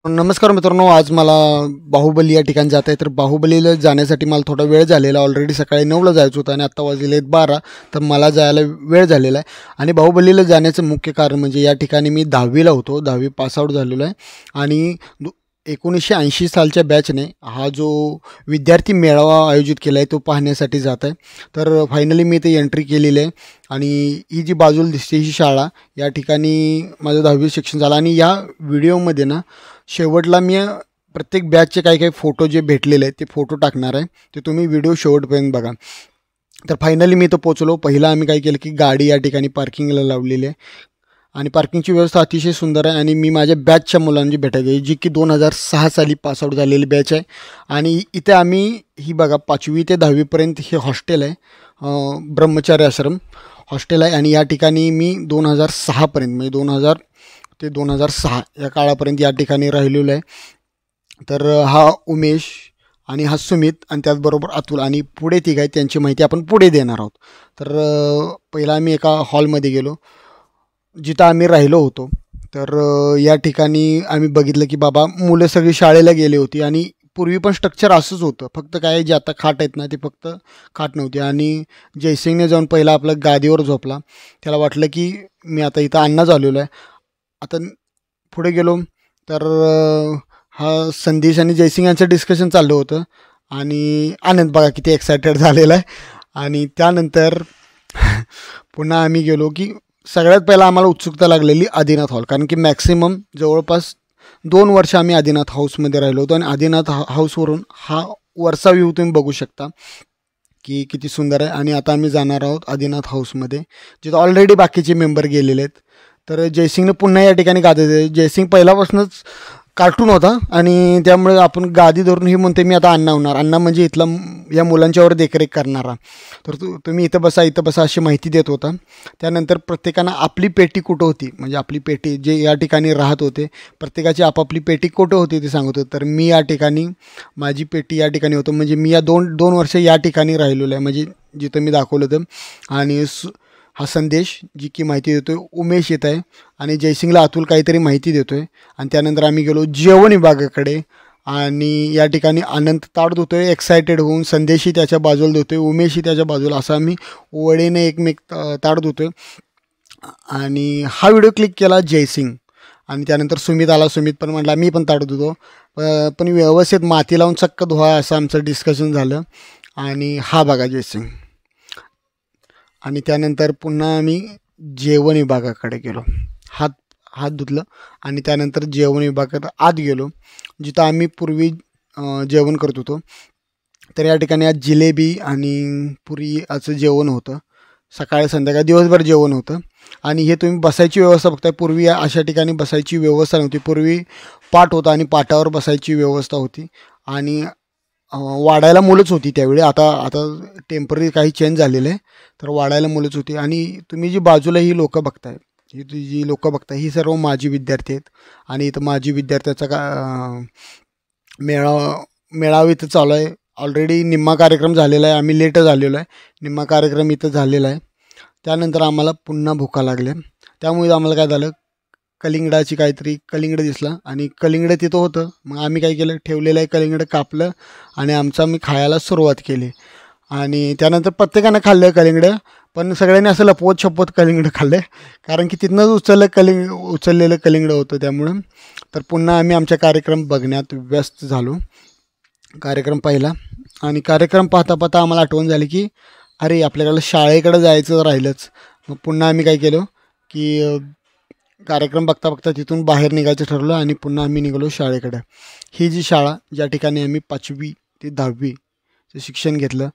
नमस्कार मित्रांनो, आज मला बाहुबली या ठिकाणी जात आहे. तर बाहुबलीला जाण्यासाठी मला थोडा वेळ झालेला. ऑलरेडी सकाळी 9ला जायचं होतं आणि आत्ता वाजलेले आहेत 12. तर मला जायला वेळ झालेला आहे. आणि बाहुबलीला जाण्याचं मुख्य कारण म्हणजे या ठिकाणी मी 10वीला होतो, 10वी पासआउट झालेलो आहे. आणि 1980 सालच्या बॅचने हा जो विद्यार्थी मेळावा आयोजित केला आहे तो पाहण्यासाठी जात आहे. तर फायनली मी इथे एंट्री केलेली आहे. आणि ही जी बाजूला दिसते ही शाळा, या ठिकाणी माझं 10वी शिक्षण झालं. आणि या व्हिडिओमध्ये ना शेवटला मी प्रत्येक बॅचचे काही फोटो जे भेटलेले आहेत ते फोटो टाकणार आहे. ते तुम्ही व्हिडिओ शेवटपर्यंत बघा. तर फायनली मी इथं पोचलो. पहिला आम्ही काय केलं की गाडी या ठिकाणी पार्किंगला लावलेली आहे आणि पार्किंगची व्यवस्था अतिशय सुंदर आहे. आणि मी माझ्या बॅचच्या मुलांची भेटायला गेली जी की 2006 साली पासआउट झालेली बॅच आहे. आणि इथे आम्ही ही बघा 5वी ते 10वीपर्यंत हे हॉस्टेल आहे, ब्रह्मचारी आश्रम हॉस्टेल आहे. आणि या ठिकाणी मी 2006पर्यंत म्हणजे 2000 ते 2006 या काळापर्यंत या ठिकाणी राहिलेलो आहे. तर हा उमेश आणि हा सुमित आणि त्याचबरोबर अतुल आणि पुढे तिघ आहेत, त्यांची माहिती आपण पुढे देणार आहोत. तर पहिला आम्ही एका हॉलमध्ये गेलो जिथं आम्ही राहिलो होतो. तर या ठिकाणी आम्ही बघितलं की बाबा मुलं सगळी शाळेला गेली होती. आणि पूर्वी पण स्ट्रक्चर असंच होतं, फक्त काय जे आता खाट आहेत ना ते फक्त खाट नव्हती. आणि जयसिंगने जाऊन पहिला आपलं गादीवर झोपला. त्याला वाटलं की मी आता इथं अन्ना झालेलो आहे. आता पुढे गेलो तर हा संदेश आणि जयसिंग यांचं डिस्कशन चाललं होतं. आणि आनंद बघा किती एक्सायटेड झालेला आहे. आणि त्यानंतर पुन्हा आम्ही गेलो की सगळ्यात पहिला आम्हाला उत्सुकता लागलेली आदिनाथ हॉल, कारण की मॅक्सिमम जवळपास 2 वर्ष आम्ही आदिनाथ हाऊसमध्ये राहिलो होतो. आणि आदिनाथ हाऊसवरून हा वरचा व्ह्यू तुम्ही बघू शकता की किती सुंदर आहे. आणि आता आम्ही जाणार आहोत आदिनाथ हाऊसमध्ये, जिथं ऑलरेडी बाकीचे मेंबर गेलेले आहेत. तर जयसिंगनं पुन्हा या ठिकाणी गादी दिली. जयसिंग पहिल्यापासूनच कार्टून होता आणि त्यामुळे आपण गादी धरून ही म्हणते मी आता अण्णा होणार. अण्णा म्हणजे इथला या मुलांच्यावर देखरेख करणारा. तर तुम्ही इथं बसा अशी माहिती देत होता. त्यानंतर प्रत्येकानं आपली पेटी कुठं होती, म्हणजे आपली पेटी जे या ठिकाणी राहत होते प्रत्येकाची आपापली पेटी कुठं होती ते सांगत होतं. तर मी या ठिकाणी माझी पेटी या ठिकाणी होतं, म्हणजे मी या दोन वर्ष या ठिकाणी राहिलेलो आहे, म्हणजे जिथं मी दाखवलं होतं. आणि हा संदेश जी की माहिती देतो आहे, उमेश येत आहे आणि जयसिंगला अतुल काहीतरी माहिती देतो आहे. आणि त्यानंतर आम्ही गेलो जेवण विभागाकडे. आणि या ठिकाणी अनंत ताट धुतो आहे एक्सायटेड होऊन, संदेशही त्याच्या बाजूला धुतो आहे, उमेशही त्याच्या बाजूला, असं आम्ही ओळीने एकमेक ताट धुतो आहे. आणि हा व्हिडिओ क्लिक केला जयसिंग. आणि त्यानंतर सुमित आला. सुमित पण म्हटला मी पण ताट धुतो, पण व्यवस्थित माती लावून चक्क धुवा, असं आमचं डिस्कशन झालं. आणि हा बघा जयसिंग. आणि त्यानंतर पुन्हा आम्ही जेवण विभागाकडे गेलो, हात धुतलं. आणि त्यानंतर जेवण विभागात आत गेलो जिथं आम्ही पूर्वी जेवण करत होतो. तर या ठिकाणी आज जिलेबी आणि पुरी असं जेवण होतं. सकाळी संध्याकाळी दिवसभर जेवण होतं. आणि हे तुम्ही बसायची व्यवस्था बघताय, पूर्वी अशा ठिकाणी बसायची व्यवस्था नव्हती. पूर्वी पाट होता आणि पाटावर बसायची व्यवस्था होती. आणि वाढायला मुलंच होती त्यावेळी. आता टेम्पररी काही चेंज झालेलं आहे, तर वाढायला मुलंच होती. आणि तुम्ही जी बाजूला ही लोकं बघताय, जी लोकं बघताय ही सर्व माजी विद्यार्थी आहेत. आणि इथं माजी विद्यार्थ्याचा मेळावा इथं चालू आहे. ऑलरेडी निम्मा कार्यक्रम झालेला आहे, आम्ही लेट झालेलो आहे, निम्मा कार्यक्रम इथं झालेला आहे. त्यानंतर आम्हाला पुन्हा भुका लागल्या. त्यामुळे आम्हाला काय झालं, कलिंगडाची काहीतरी कलिंगड दिसला आणि कलिंगड तिथं होतं. मग आम्ही काय केलं, ठेवलेलं आहे कलिंगड कापलं आणि आम्ही खायला सुरुवात केली. आणि त्यानंतर प्रत्येकानं खाल्लं कलिंगडं, पण सगळ्यांनी असं लपवत छपवत कलिंगडं खाल्लं, कारण की तिथनंच उचललेलं कलिंगडं होतं त्यामुळं. तर पुन्हा आम्ही आमचा कार्यक्रम बघण्यात व्यस्त झालो. कार्यक्रम पाहिला आणि कार्यक्रम पाहता पाहता आम्हाला आठवण झाली की अरे आपल्याकडं शाळेकडं जायचं राहिलंच. मग पुन्हा आम्ही काय केलं की कार्यक्रम बघता बघता तिथून बाहेर निघायचं ठरवलं आणि पुन्हा आम्ही निघालो शाळेकडं. ही जी शाळा ज्या ठिकाणी आम्ही 5वी ते 10वीचं शिक्षण घेतलं,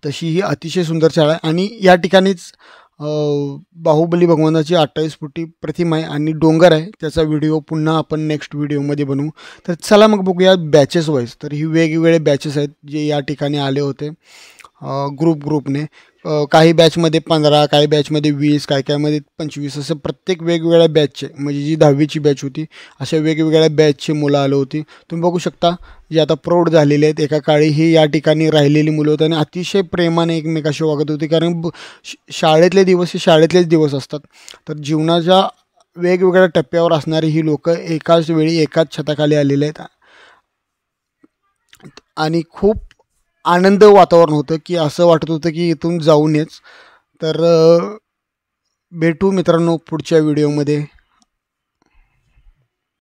तशी ही अतिशय सुंदर शाळा आहे. आणि या ठिकाणीच बाहुबली भगवानाची 28 फुटी प्रतिमा आहे आणि डोंगर आहे. त्याचा व्हिडिओ पुन्हा आपण नेक्स्ट व्हिडिओमध्ये बनवू. तर चला मग बघूया बॅचेस वाईज. तर ही वेगवेगळे बॅचेस आहेत जे या ठिकाणी आले होते ग्रुपने. काही बॅचमध्ये 15, काही बॅचमध्ये 20, काहीमध्ये 25, असं प्रत्येक वेगवेगळ्या बॅचचे, म्हणजे जी 10वीची बॅच होती अशा वेगवेगळ्या बॅचची मुलं आली होती. तुम्ही बघू शकता जे आता प्रौढ झालेले आहेत. एका काळी ही या ठिकाणी राहिलेली मुलं होती आणि अतिशय प्रेमाने एकमेकाशी वागत होती, कारण शाळेतले दिवस हे शाळेतलेच दिवस असतात. तर जीवनाच्या वेगवेगळ्या टप्प्यावर असणारी ही लोक एकाच वेळी एकाच छताखाली आलेले आहेत आणि खूप आनंद वातावरण होतं की असं वाटत होतं की इथून जाऊ नयेच. तर भेटू मित्रांनो पुढच्या व्हिडिओमध्ये.